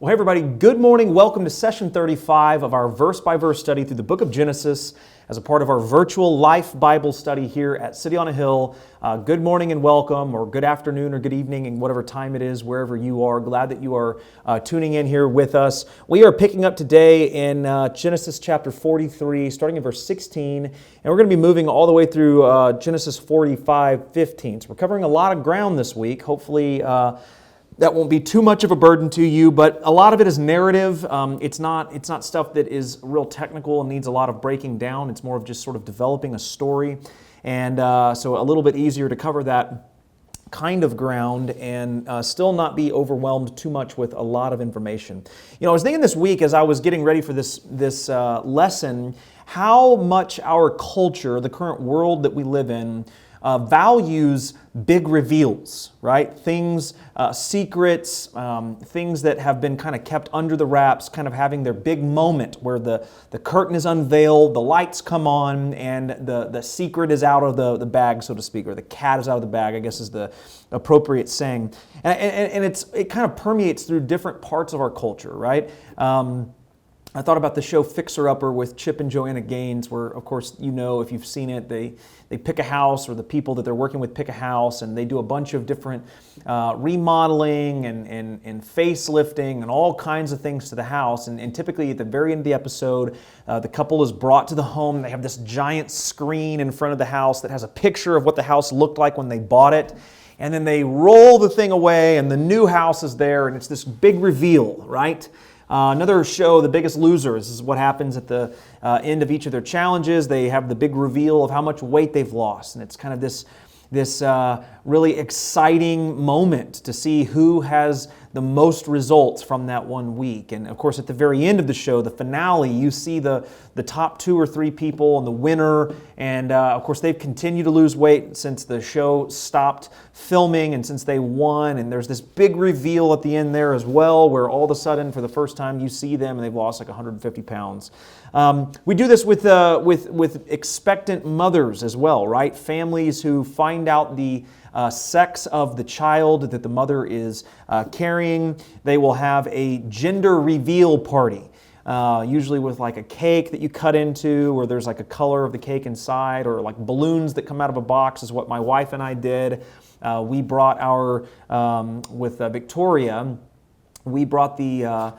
Well, hey everybody, good morning. Welcome to session 35 of our verse-by-verse study through the book of Genesis as a part of our virtual life Bible study here at City on a Hill. Good morning and welcome, or good afternoon or good evening, and whatever time it is, wherever you are. Glad that you are tuning in here with us. We are picking up today in Genesis chapter 43, starting in verse 16, and we're going to be moving all the way through Genesis 45:15. So we're covering a lot of ground this week. Hopefully, that won't be too much of a burden to you, but a lot of it is narrative. It's not stuff that is real technical and needs a lot of breaking down. It's more of just sort of developing a story, and so a little bit easier to cover that kind of ground and still not be overwhelmed too much with a lot of information. You know, I was thinking this week as I was getting ready for this lesson, how much our culture, the current world that we live in, values big reveals, right? Things, secrets, things that have been kind of kept under the wraps, kind of having their big moment where the curtain is unveiled, the lights come on, and the secret is out of the bag, so to speak, or the cat is out of the bag, I guess is the appropriate saying. And it kind of permeates through different parts of our culture, right? I thought about the show Fixer Upper with Chip and Joanna Gaines, where, of course, you know, if you've seen it, they pick a house, or the people that they're working with pick a house, and they do a bunch of different remodeling and facelifting and all kinds of things to the house. And typically at the very end of the episode, the couple is brought to the home. They have this giant screen in front of the house that has a picture of what the house looked like when they bought it. And then they roll the thing away, and the new house is there, and it's this big reveal, right? Another show, The Biggest Loser. This is what happens at the end of each of their challenges. They have the big reveal of how much weight they've lost. And it's kind of this really exciting moment to see who has the most results from that one week. And of course, at the very end of the show, the finale, you see the top 2 or 3 people and the winner. And of course, they've continued to lose weight since the show stopped filming and since they won. And there's this big reveal at the end there as well, where all of a sudden, for the first time, you see them and they've lost like 150 pounds. We do this with expectant mothers as well, right? Families who find out the sex of the child that the mother is carrying. They will have a gender reveal party, usually with like a cake that you cut into, or there's like a color of the cake inside, or like balloons that come out of a box is what my wife and I did. We brought our, with Victoria, we brought the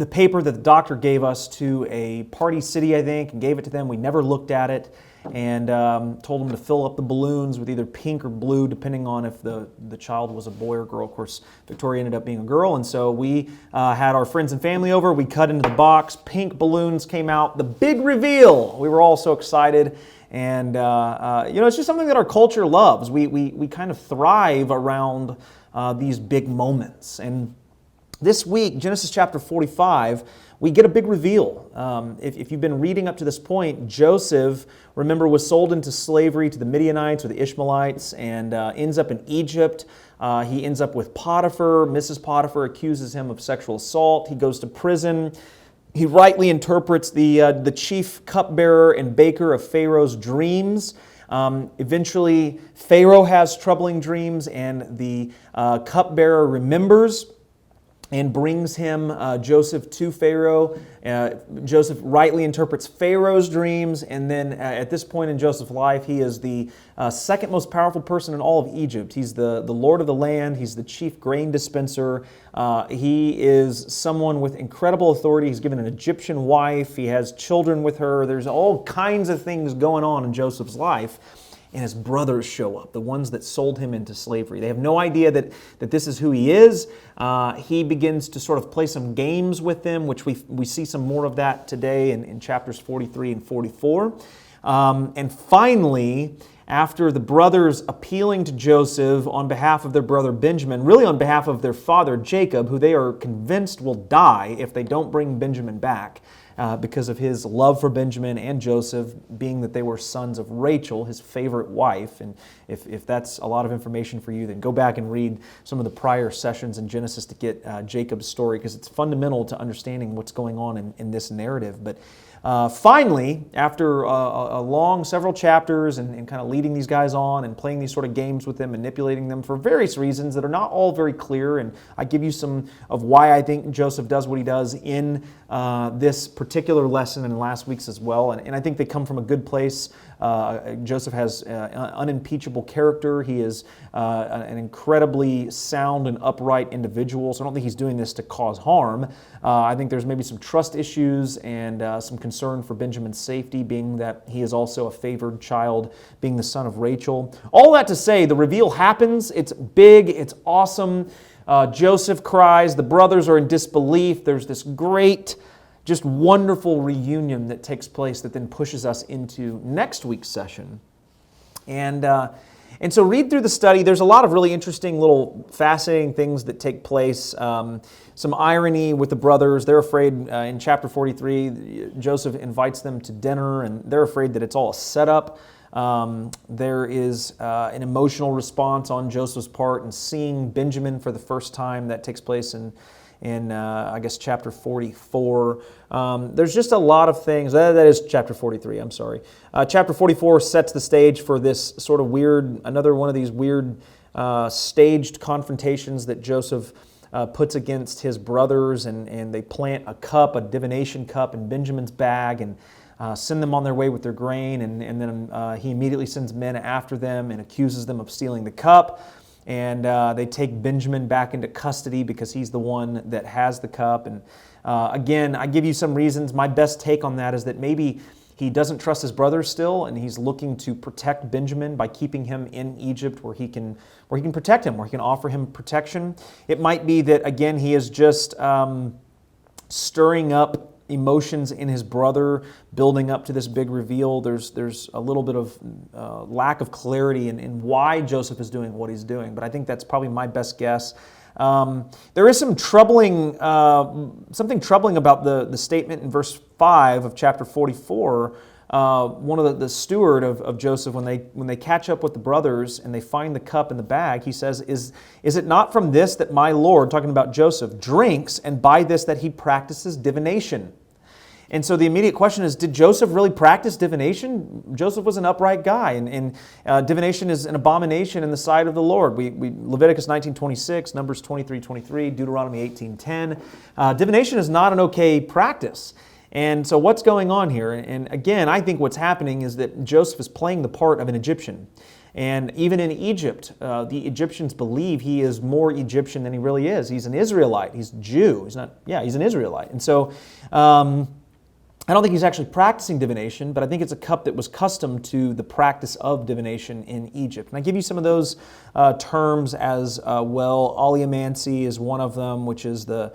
paper that the doctor gave us to a Party City, I think, and gave it to them. We never looked at it, and told them to fill up the balloons with either pink or blue, depending on if the child was a boy or girl. Of course, Victoria ended up being a girl, and so we had our friends and family over. We cut into the box. Pink balloons came out. The big reveal. We were all so excited. And, you know, it's just something that our culture loves. We kind of thrive around these big moments. And this week, Genesis chapter 45, we get a big reveal. If you've been reading up to this point, Joseph, remember, was sold into slavery to the Midianites or the Ishmaelites, and ends up in Egypt. He ends up with Potiphar. Mrs. Potiphar accuses him of sexual assault. He goes to prison. He rightly interprets the chief cupbearer and baker of Pharaoh's dreams. Eventually, Pharaoh has troubling dreams, and the cupbearer remembers and brings him Joseph to Pharaoh. Joseph rightly interprets Pharaoh's dreams, and then at this point in Joseph's life, he is the second most powerful person in all of Egypt. He's the lord of the land. He's the chief grain dispenser. He is someone with incredible authority. He's given an Egyptian wife. He has children with her. There's all kinds of things going on in Joseph's life. And his brothers show up, the ones that sold him into slavery. They have no idea that this is who he is. He begins to sort of play some games with them, which we see some more of that today in chapters 43 and 44. And finally, after the brothers appealing to Joseph on behalf of their brother Benjamin, really on behalf of their father Jacob, who they are convinced will die if they don't bring Benjamin back, because of his love for Benjamin and Joseph, being that they were sons of Rachel, his favorite wife. And if that's a lot of information for you, then go back and read some of the prior sessions in Genesis to get Jacob's story, because it's fundamental to understanding what's going on in this narrative. But finally, after a long several chapters and kind of leading these guys on and playing these sort of games with them, manipulating them for various reasons that are not all very clear, and I give you some of why I think Joseph does what he does in this particular lesson and last week's as well, and I think they come from a good place. Joseph has unimpeachable character. He is an incredibly sound and upright individual, so I don't think he's doing this to cause harm. I think there's maybe some trust issues and some concern for Benjamin's safety, being that he is also a favored child, being the son of Rachel. All that to say, the reveal happens. It's big. It's awesome. Joseph cries. The brothers are in disbelief. There's this great, just wonderful reunion that takes place that then pushes us into next week's session. And so read through the study. There's a lot of really interesting little fascinating things that take place. Some irony with the brothers. They're afraid in chapter 43, Joseph invites them to dinner, and they're afraid that it's all a setup. There is an emotional response on Joseph's part in seeing Benjamin for the first time. That takes place in I guess, chapter 44. There's just a lot of things. That is chapter 43, I'm sorry. Chapter 44 sets the stage for this sort of weird, another one of these weird staged confrontations that Joseph puts against his brothers, and they plant a divination cup in Benjamin's bag, and send them on their way with their grain, and then he immediately sends men after them and accuses them of stealing the cup. And they take Benjamin back into custody because he's the one that has the cup. And again, I give you some reasons. My best take on that is that maybe he doesn't trust his brothers still, and he's looking to protect Benjamin by keeping him in Egypt, where he can protect him, where he can offer him protection. It might be that, again, he is just stirring up emotions in his brother, building up to this big reveal. There's a little bit of lack of clarity in why Joseph is doing what he's doing, but I think that's probably my best guess. There is something troubling about the statement in verse 5 of chapter 44. One of the steward of Joseph, when they catch up with the brothers and they find the cup in the bag, he says, is it not from this that my Lord, talking about Joseph, drinks, and by this that he practices divination? And so the immediate question is, did Joseph really practice divination? Joseph was an upright guy, and divination is an abomination in the sight of the Lord. Leviticus 19:26, Numbers 23:23, Deuteronomy 18:10. Divination is not an okay practice. And so what's going on here? And again, I think what's happening is that Joseph is playing the part of an Egyptian. And even in Egypt, the Egyptians believe he is more Egyptian than he really is. He's an Israelite. He's Jew. He's an Israelite. And so I don't think he's actually practicing divination, but I think it's a cup that was custom to the practice of divination in Egypt. And I give you some of those terms as well. Oleomancy is one of them, which is the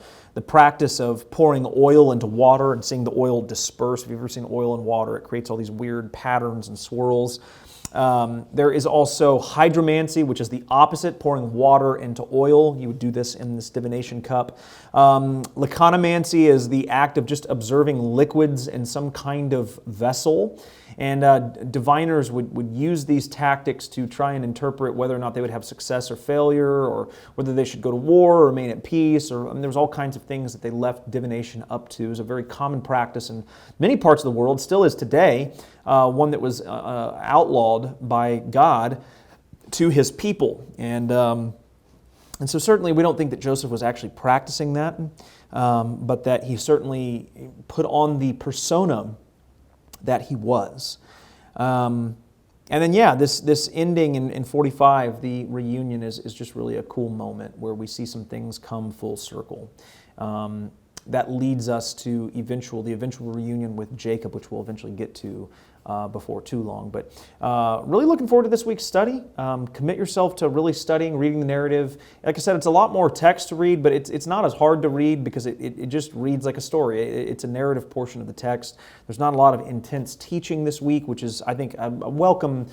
practice of pouring oil into water and seeing the oil disperse. If you've ever seen oil in water, it creates all these weird patterns and swirls. There is also hydromancy, which is the opposite, pouring water into oil. You would do this in this divination cup. Laconomancy is the act of just observing liquids in some kind of vessel. And diviners would use these tactics to try and interpret whether or not they would have success or failure, or whether they should go to war or remain at peace. There was all kinds of things that they left divination up to. It was a very common practice in many parts of the world, still is today, one that was outlawed by God to his people. And so certainly we don't think that Joseph was actually practicing that, but that he certainly put on the persona that he was. And then, this ending in 45, the reunion is just really a cool moment where we see some things come full circle. That leads us to the eventual reunion with Jacob, which we'll eventually get to before too long. But really looking forward to this week's study. Commit yourself to really studying, reading the narrative. Like I said, it's a lot more text to read, but it's not as hard to read because it just reads like a story. It's a narrative portion of the text. There's not a lot of intense teaching this week, which is, I think, a welcome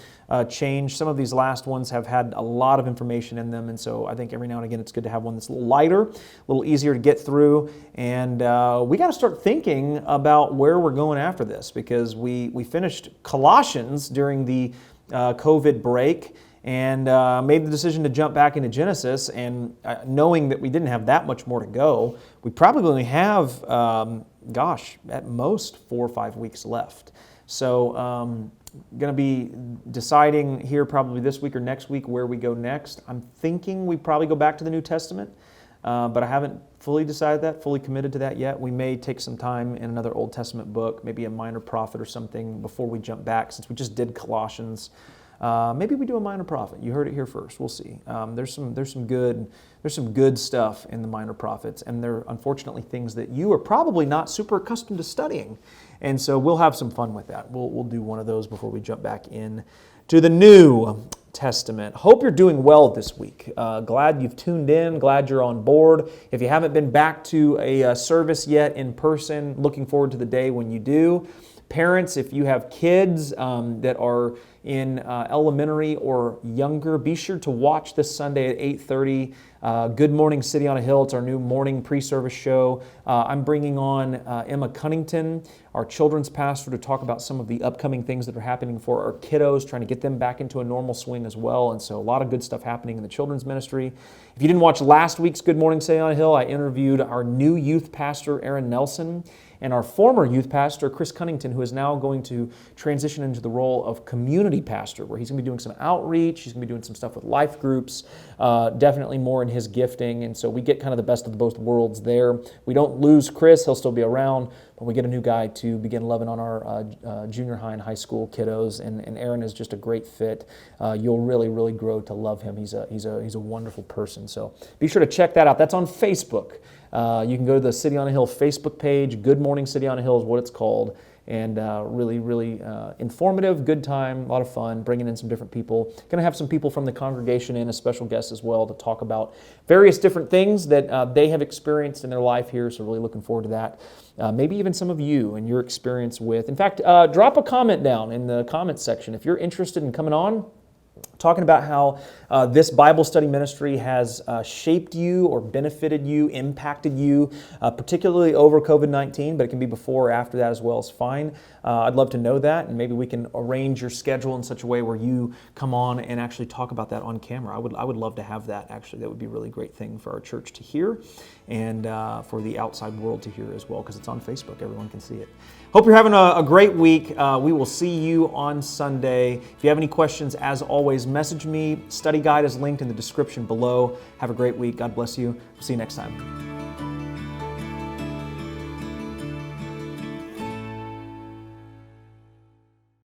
change. Some of these last ones have had a lot of information in them, and so I think every now and again it's good to have one that's a little lighter, a little easier to get through. And we got to start thinking about where we're going after this, because we finished Colossians during the COVID break and made the decision to jump back into Genesis, and knowing that we didn't have that much more to go, we probably only have, at most 4 or 5 weeks left. So going to be deciding here probably this week or next week where we go next. I'm thinking we probably go back to the New Testament, but I haven't fully decided that, fully committed to that yet. We may take some time in another Old Testament book, maybe a minor prophet or something, before we jump back, since we just did Colossians. Maybe we do a minor prophet. You heard it here first. We'll see. There's some good stuff in the minor prophets, and they're unfortunately things that you are probably not super accustomed to studying, and so we'll have some fun with that. We'll do one of those before we jump back in to the New Testament. Hope you're doing well this week. Glad you've tuned in. Glad you're on board. If you haven't been back to a service yet in person, looking forward to the day when you do. Parents, if you have kids that are in elementary or younger, be sure to watch this Sunday at 8:30. Good Morning City on a Hill. It's our new morning pre-service show. I'm bringing on Emma Cunnington, our children's pastor, to talk about some of the upcoming things that are happening for our kiddos, trying to get them back into a normal swing as well. And so a lot of good stuff happening in the children's ministry. If you didn't watch last week's Good Morning City on a Hill, I interviewed our new youth pastor, Aaron Nelson, and our former youth pastor, Chris Cunnington, who is now going to transition into the role of community pastor, where he's going to be doing some outreach, he's going to be doing some stuff with life groups, definitely more in his gifting, and so we get kind of the best of both worlds there. We don't lose Chris, he'll still be around, but we get a new guy to begin loving on our junior high and high school kiddos, and Aaron is just a great fit. You'll really, really grow to love him. He's a wonderful person, so be sure to check that out. That's on Facebook. You can go to the City on a Hill Facebook page. Good Morning City on a Hill is what it's called. And really, really informative, good time, a lot of fun, bringing in some different people. Going to have some people from the congregation in, a special guest as well, to talk about various different things that they have experienced in their life here, so really looking forward to that. Maybe even some of you and your experience with. In fact, drop a comment down in the comments section if you're interested in coming on, talking about how this Bible study ministry has shaped you or benefited you, impacted you, particularly over COVID-19, but it can be before or after that as well, is fine. I'd love to know that, and maybe we can arrange your schedule in such a way where you come on and actually talk about that on camera. I would love to have that, actually. That would be a really great thing for our church to hear, and for the outside world to hear as well, because it's on Facebook. Everyone can see it. Hope you're having a great week. We will see you on Sunday. If you have any questions, as always, message me. Study guide is linked in the description below. Have a great week. God bless you. See you next time.